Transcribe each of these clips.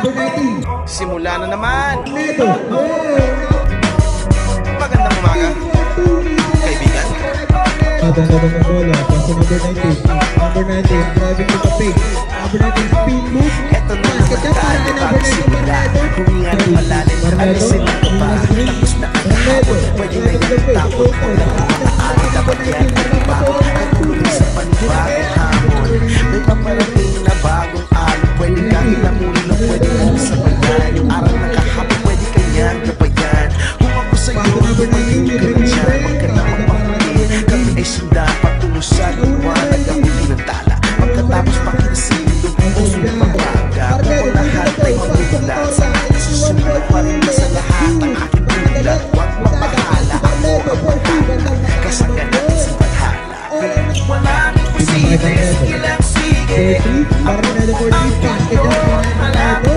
number 19. Simula na naman. Neto. Magandang umaga, kaibigan. Ganda ng bola. Pass to number 19. Number 19, driving to the paint. Number 19, spin move. Eto na naman tayo bago simula. Huminga ng malalim, alisin ang kaba. Tapos na ang hapon, pwede na yung tapon ko na maaari dapat yan ang iba. At tuloy sa panibagong hamon. May paparating na bagong alon. Pwede kang ilamulong, pwede kang sabayan. Yung araw na kahapon, pwede kanyang gabayan. Kung ako sa'yo, tumayin ka rin dyan. Huwag ka na magpapalin. Kami ay sunda, patulosan, uwanag ang uli ng tala. Pagkatapos pakinasin, dumpusin ng pagbaga. Kung lahat ay mabulat, sa akin susunod pa rin sa lahat ang aking bulat. Huwag mapahala, ako ang maghala. Kasagan natin sa paghala. Walang imposible, sige lang sige. Ako ang tuloy,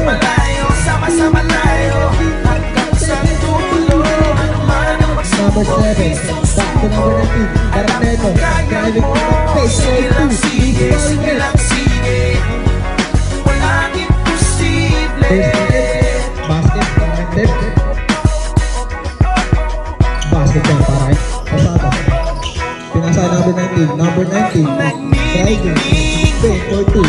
malayo, sama-sama tayo. Hanggang sa tulo, ano man ang Number 7, back to number 19. Parang Neto, driving to the paint. sige lang sige, sige lang sige. Walang imposible. Basket, parang tip. Basket yan, parang pasada. Pinasa number 19. Number 19, driving. Paint for 2.